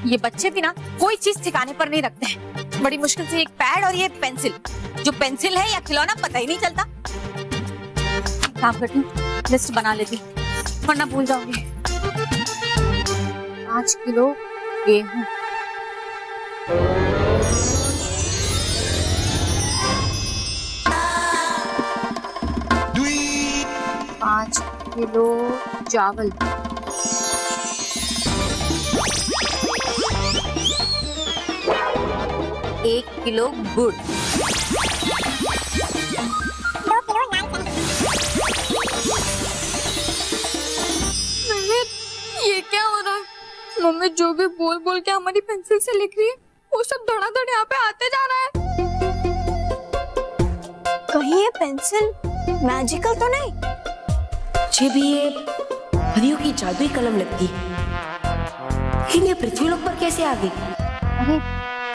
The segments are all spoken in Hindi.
ये बच्चे भी ना कोई चीज ठिकाने पर नहीं रखते हैं। बड़ी मुश्किल से एक पैड और ये पेंसिल, जो पेंसिल है या खिलौना पता ही नहीं चलता। काम करती हूँ, लिस्ट बना लेती हूँ वरना भूल जाऊंगी। 5 किलो गेहूं, 5 किलो चावल, 1 किलो गुड़, 2 किलो ये क्या हो रहा है? मम्मी जो भी बोल बोल के हमारी पेंसिल से लिख रही है वो सब धड़ाधड़ यहाँ पे आते जा रहा है। कहीं ये पेंसिल मैजिकल तो नहीं? मुझे भी ये परियों की जादुई कलम लगती है, लेकिन ये पृथ्वी लोक पर कैसे आ गई? अरे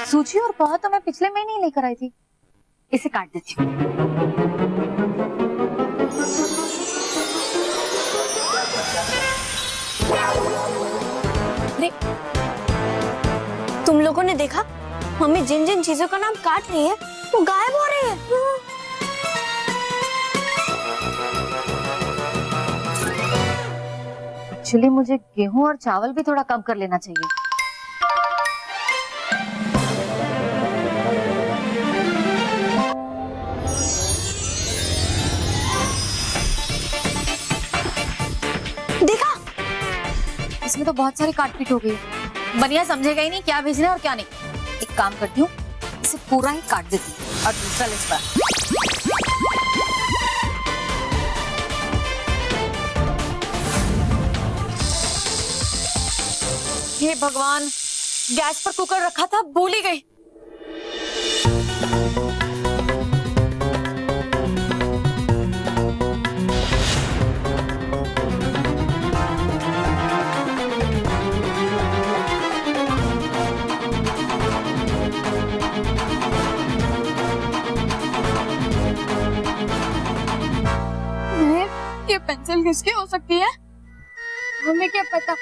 सूजी और पोहा तो मैं पिछले महीने ही लेकर आई थी। इसे काट देती हूँ। तुम लोगों ने देखा मम्मी जिन जिन चीजों का नाम काट रही है वो गायब हो रही है। एक्चुअली मुझे गेहूं और चावल भी थोड़ा कम कर लेना चाहिए। देखा, इसमें तो बहुत सारी काटपीट हो गई। बनिया समझेगा ही नहीं क्या भेजना है और क्या नहीं। एक काम करती हूँ, इसे पूरा ही काट देती हूँ और दूसरा लिस्ट पर। हे भगवान, गैस पर कुकर रखा था, भूल ही गई। ये पेंसिल किसकी हो सकती है? हमें क्या पता,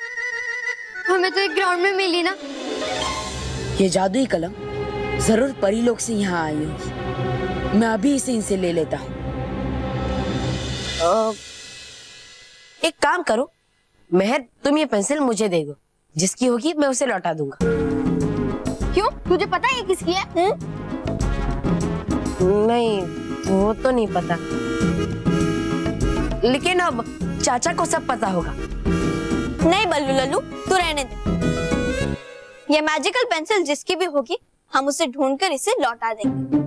हमें तो एक ग्राउंड में मिली ना। ये जादुई कलम जरूर परीलोक से यहाँ आई होगी। मैं अभी इसे इनसे ले लेता हूँ। एक काम करो मेहर, तुम ये पेंसिल मुझे दे दो, जिसकी होगी मैं उसे लौटा दूंगा। क्यों? तुझे पता है ये किसकी है? नहीं, वो तो नहीं पता, लेकिन अब चाचा को सब पता होगा। नहीं बल्लू लल्लू, तू रहने दे। ये मैजिकल पेंसिल जिसकी भी होगी हम उसे ढूंढकर इसे लौटा देंगे।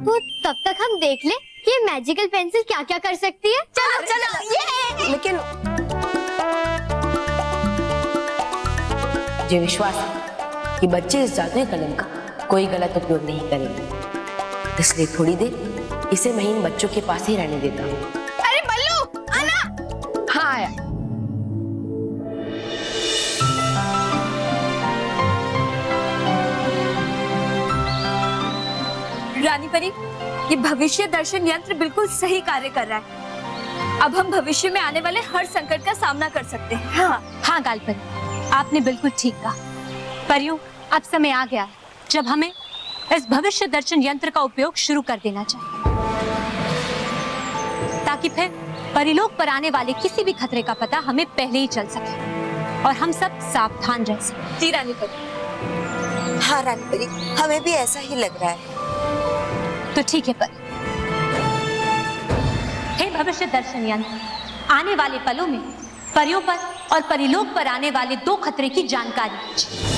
तो तब तक हम देख ले कि ये मैजिकल पेंसिल क्या क्या कर सकती है। चलो चलो, ये लेकिन मुझे विश्वास है कि बच्चे इस जादुई कलम का कोई गलत उपयोग नहीं करेंगे, इसलिए थोड़ी देर इसे मैं इन बच्चों के पास ही रहने देता हूँ। अरे बल्लू आना। हाँ आया। रानी परी, ये भविष्य दर्शन यंत्र बिल्कुल सही कार्य कर रहा है। अब हम भविष्य में आने वाले हर संकट का सामना कर सकते हैं। हाँ गाल परी, आपने बिल्कुल ठीक कहा। परियों, अब समय आ गया है जब हमें इस भविष्य दर्शन यंत्र का उपयोग शुरू कर देना चाहिए, ताकि फिर परिलोक पर आने वाले किसी भी खतरे का पता हमें पहले ही चल सके और हम सब सावधान रह सके। जी रानी परी। हाँ रानी परी, हमें भी ऐसा ही लग रहा है। तो ठीक है परी। हे भविष्य दर्शन यंत्र, आने वाले पलों में परियों पर और परिलोक पर आने वाले 2 खतरे की जानकारी दीजिए।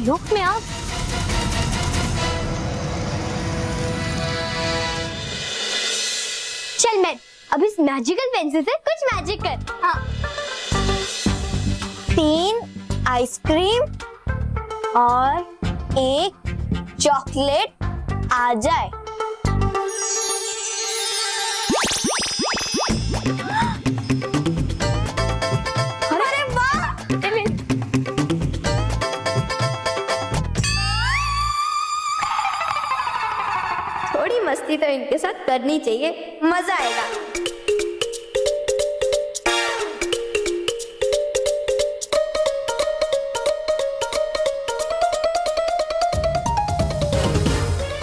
परिलोक में आप? चल मैं अब इस मैजिकल पेंसिल से कुछ मैजिक कर। हाँ। 3 आइसक्रीम और 1 चॉकलेट आ जाए। अरे वाह! थोड़ी मस्ती तो इनके साथ करनी चाहिए, मजा आएगा।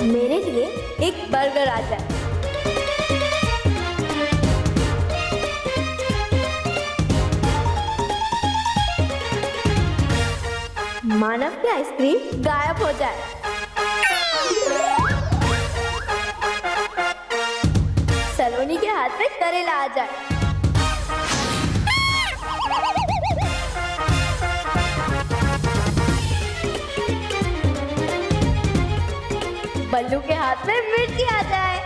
मेरे लिए एक बर्गर आ जाए। मानव की आइसक्रीम गायब हो जाए। सलोनी के हाथ में करेला आ जाए। बल्लू के हाथ में मिर्ची आ जाए।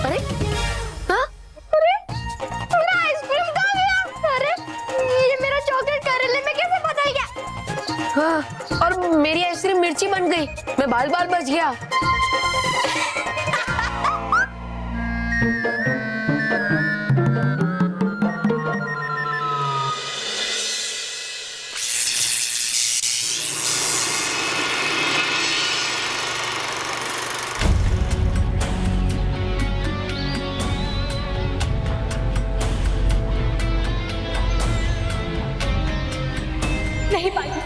अरे हाँ? अरे मेरा आइसक्रीम कहाँ गया? अरे ये मेरा चॉकलेट करेले में कैसे फंस गया? हाँ, और मेरी आइसक्रीम मिर्ची बन गई, मैं बाल बाल बच गया। नहीं बालवीर,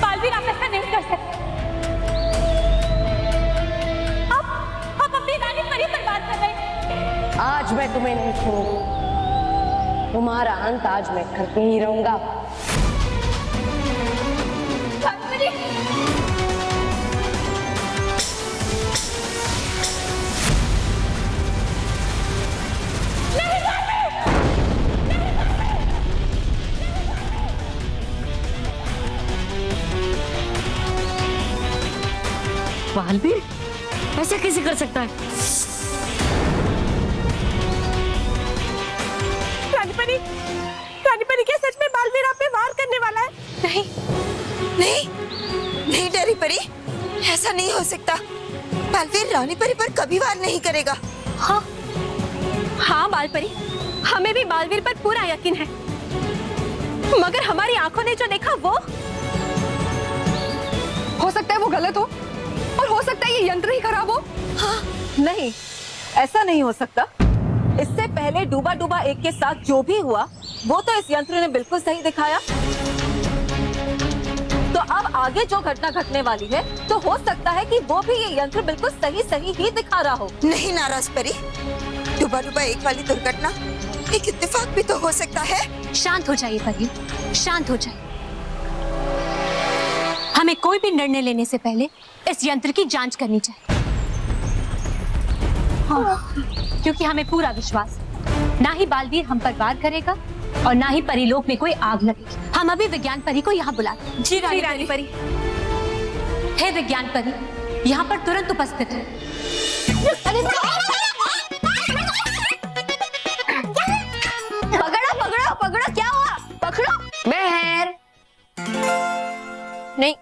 बालवीर आप ऐसा नहीं कर सकते। आप अपनी रानी परी पर बात कर रहे हैं। आज मैं तुम्हें नहीं छोड़ूंगा, तुम्हारा अंत आज मैं करके ही रहूंगा। बालवीर, बालवीर ऐसा कैसे कर सकता है? रानी परी क्या सच में बालवीर आप पे वार करने वाला है? नहीं नहीं नहीं डरी परी, ऐसा नहीं हो सकता। बालवीर रानी परी पर कभी वार नहीं करेगा। हाँ हाँ बालपरी, हमें भी बालवीर पर पूरा यकीन है, मगर हमारी आंखों ने जो देखा वो। हो सकता है वो गलत हो और हो सकता है ये यंत्र ही खराब हो। हाँ नहीं, ऐसा नहीं हो सकता। इससे पहले डूबा डूबा एक के साथ जो भी हुआ वो तो इस यंत्र ने बिल्कुल सही दिखाया। तो अब आगे जो घटना घटने वाली है तो हो सकता है कि वो भी ये यंत्र बिल्कुल सही सही ही दिखा रहा हो। नहीं नाराज परी, डूबा डूबा एक वाली दुर्घटना एक इत्तेफाक भी तो हो सकता है। शांत हो जाइए परी, शांत हो जाइए। हमें कोई भी निर्णय लेने से पहले इस यंत्र की जांच करनी चाहिए। हाँ, क्योंकि हमें पूरा विश्वास है, ना ही बालवीर हम पर वार करेगा और ना ही परिलोक में कोई आग लगेगी। हम अभी विज्ञान परी को यहाँ बुलाते हैं। जी रानी परी। हे विज्ञान परी, यहाँ पर तुरंत उपस्थित है। पकड़ो पकड़ो पकड़ो, क्या हुआ? पकड़ो। मेहर, नहीं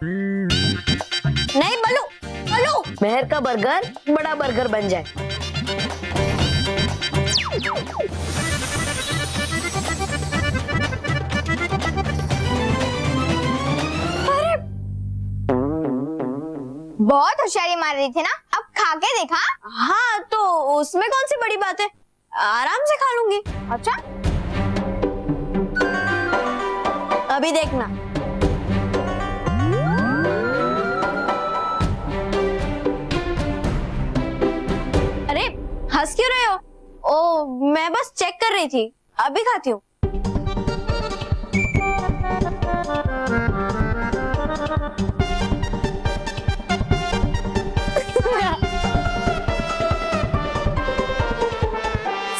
नहीं बल्लू, बल्लू। मेहर का बर्गर बड़ा बर्गर बन जाए। बहुत होशियारी मार रही थी ना, अब खा के देखा। हाँ तो उसमें कौन सी बड़ी बात है, आराम से खा लूंगी। अच्छा अभी देखना। अरे हंस क्यों रहे हो? ओ मैं बस चेक कर रही थी, अभी खाती हूँ।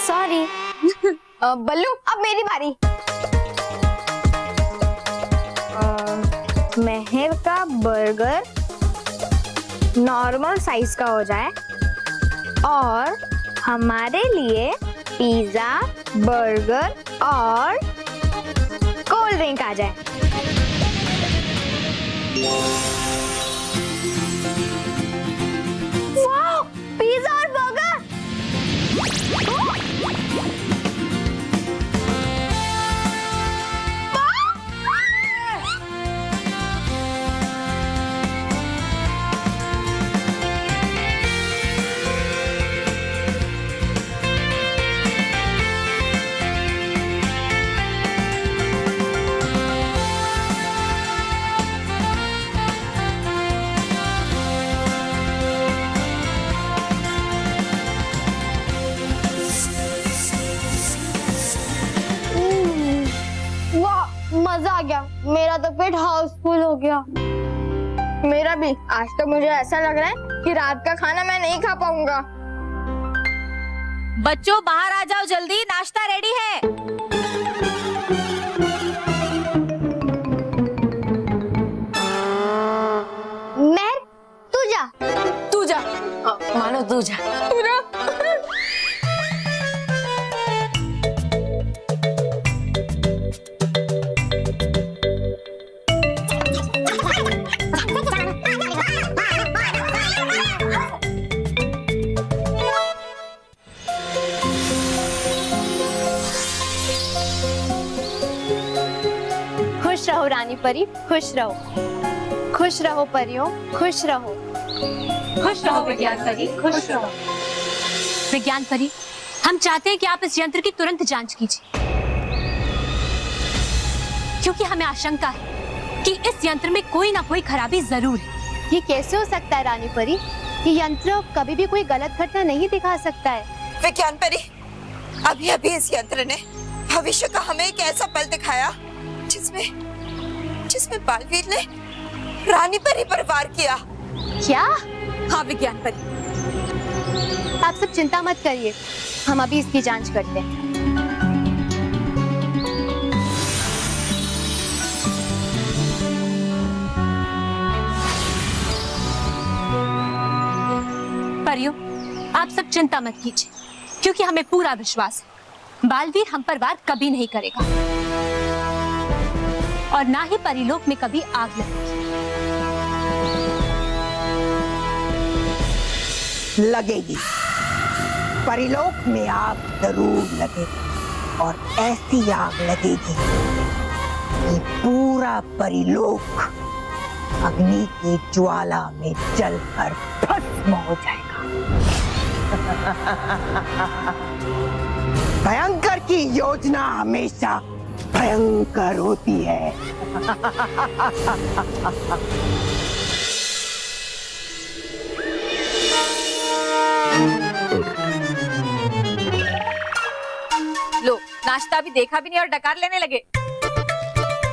सॉरी। बल्लू अब मेरी बारी। बर्गर नॉर्मल साइज का हो जाए और हमारे लिए पिज्जा, बर्गर और कोल्ड ड्रिंक आ जाए। वाह, पिज्जा और बर्गर! मजा आ गया, मेरा तो पेट हाउसफुल हो गया। मेरा भी। आज तो मुझे ऐसा लग रहा है कि रात का खाना मैं नहीं खा पाऊंगा। बच्चों बाहर आ जाओ जल्दी, नाश्ता रेडी है। मेहर, तू जा। तू जा। मानो तू जा। तू जा। खुश रहो रानी परी, खुश रहो। खुश रहो परियों, खुश रहो। खुश रहो विज्ञान परी, खुश रहो। विज्ञान परी, हम चाहते हैं कि आप इस यंत्र की तुरंत जांच कीजिए, क्योंकि हमें आशंका है कि इस यंत्र में कोई ना कोई खराबी जरूर है। ये कैसे हो सकता है रानी परी? ये यंत्र कभी भी कोई गलत घटना नहीं दिखा सकता है। विज्ञान परी, अभी अभी इस यंत्र ने भविष्य का हमें एक ऐसा पल दिखाया जिसमें बालवीर ने रानी परी पर वार किया। क्या? हाँ विज्ञान परी, आप सब चिंता मत करिए, हम अभी इसकी जांच करते हैं। परियों, आप सब चिंता मत कीजिए, क्योंकि हमें पूरा विश्वास है बालवीर हम पर वार कभी नहीं करेगा और ना ही परिलोक में कभी आग लगेगी। परिलोक में आग जरूर लगेगी और ऐसी आग लगेगी कि पूरा परिलोक अग्नि की ज्वाला में जलकर भस्म हो जाएगा। भयंकर की योजना हमेशा भयंकर होती है। लो नाश्ता भी देखा भी नहीं और डकार लेने लगे।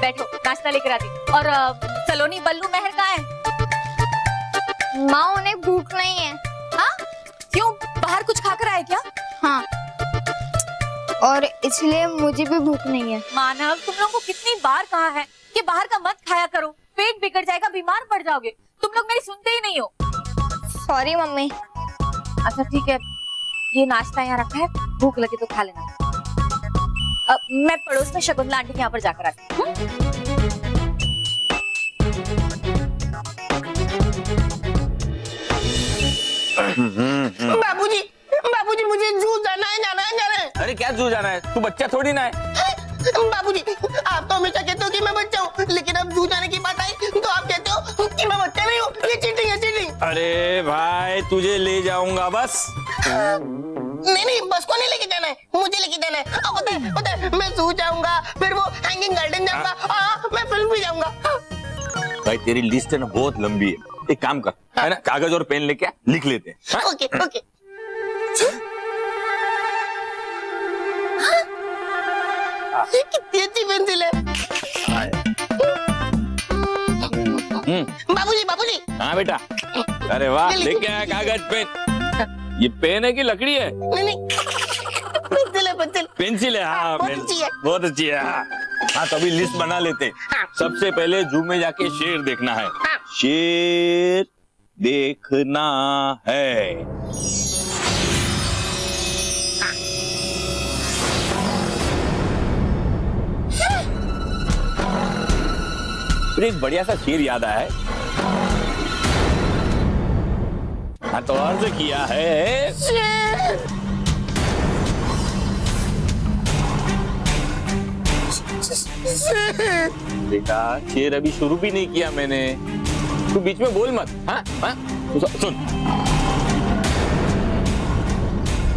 बैठो, नाश्ता लेकर आती। और सलोनी, बल्लू, मेहर कहाँ है? माँ, उन्हें भूख नहीं है। हाँ? क्यों, बाहर कुछ खाकर आए क्या? हाँ, और इसलिए मुझे भी भूख नहीं है। मानव, तुम लोगों को कितनी बार कहा है कि बाहर का मत खाया करो, पेट बिगड़ जाएगा, बीमार पड़ जाओगे। तुम लोग मेरी सुनते ही नहीं हो। Sorry mummy. अच्छा ठीक है, ये नाश्ता यहाँ रखा है, भूख लगे तो खा लेना। मैं पड़ोस में शकुंतला आंटी के यहाँ पर जाकर आती हूँ। बाबूजी, बाबूजी मुझे जू जाना है। अरे क्या जू जाना है? तू बच्चा थोड़ी ना है। बाबूजी, आप तो हमेशा कहते हो कि मैं बच्चा हूँ, लेकिन अब जू जाने की बात आई तो आप कहते हो कि मैं बच्चा नहीं हूँ। ये चीटिंग है, चीटिंग। अरे भाई, तुझे ले जाऊंगा बस। नहीं, बस को नहीं लेके जाना है, मुझे लेके जाना है। अब पता है, मैं जू जाऊंगा, फिर वो हैंगिंग गार्डन जाऊंगा, और मैं फिल्म भी जाऊंगा। भाई तेरी लिस्ट है ना बहुत लंबी है, एक काम कर, है ना, कागज और पेन लेके लिख लेते हैं। Okay okay. कितनी अच्छी पेंसिल है। बाबूजी, बाबूजी। हाँ बेटा। अरे वाह, लेके आया कागज, पेन। ये पेन है कि लकड़ी है? नहीं, पेंसिल है, पेंसिल। पेंसिल है। हाँ, बहुत अच्छी है। बहुत अच्छी है। हाँ, तो अभी लिस्ट बना लेते हैं। सबसे पहले जू में जाके शेर देखना है। शेर देखना है। फिर एक बढ़िया सा शेर याद आया है। हाँ तो अर्ज किया है बेटा, शेर अभी शुरू भी नहीं किया मैंने, तू बीच में बोल मत। हाँ हाँ सुन।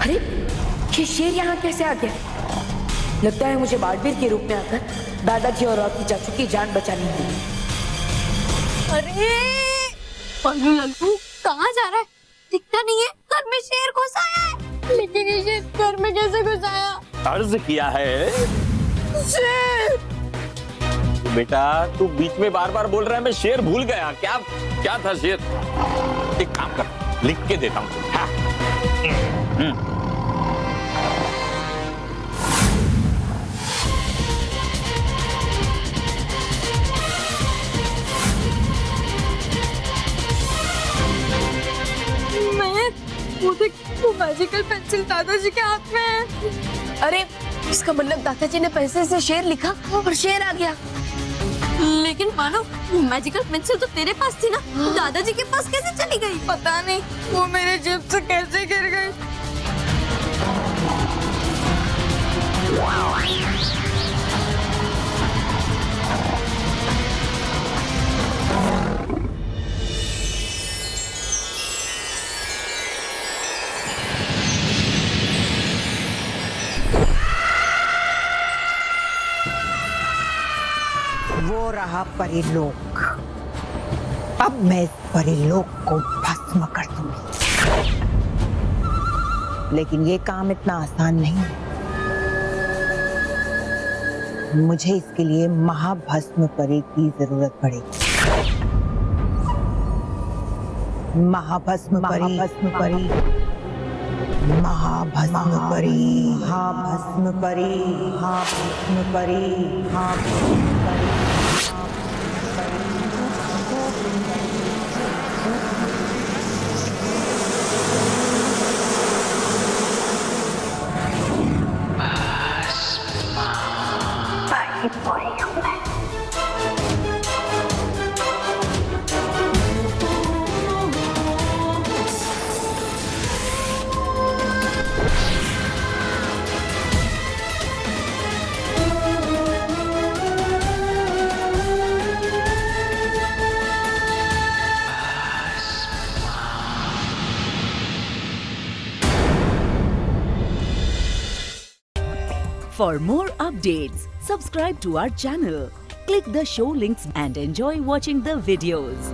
अरे ये शेर यहाँ कैसे आ गया? लगता है मुझे बाड़बीर के रूप में आकर दादाजी और आपकी चाचू की जान बचानी होगी। अरे पल्लू लल्लू कहाँ जा रहा है? दिखता नहीं है। घर में शेर घुस आया है। लेकिन ये शेर घर में कैसे घुस आया? अर्ज किया है शेर। बेटा तू बीच में बार बार बोल रहा है, मैं शेर भूल गया। क्या क्या था शेर? एक काम कर, लिख के देता हूँ। हाँ। वो मैजिकल पेंसिल दादाजी के हाथ में है। अरे इसका मतलब दादाजी ने पेंसिल से शेर लिखा और शेर आ गया। लेकिन मानो मैजिकल पेंसिल तो तेरे पास थी ना, दादाजी के पास कैसे चली गई? पता नहीं, वो मेरे जेब से कैसे गिर गई। वो रहा परिलोक। अब मैं इस परिलोक को भस्म कर दूंगी, लेकिन ये काम इतना आसान नहीं। मुझे इसके लिए महाभस्म परी की जरूरत पड़ेगी। महाभस्म परी, महाभस्म परी, महाभस्म परी, महाभस्म परी, महाभस्म परी, महाभस्म परी। For more updates, subscribe to our channel, click the show links and enjoy watching the videos.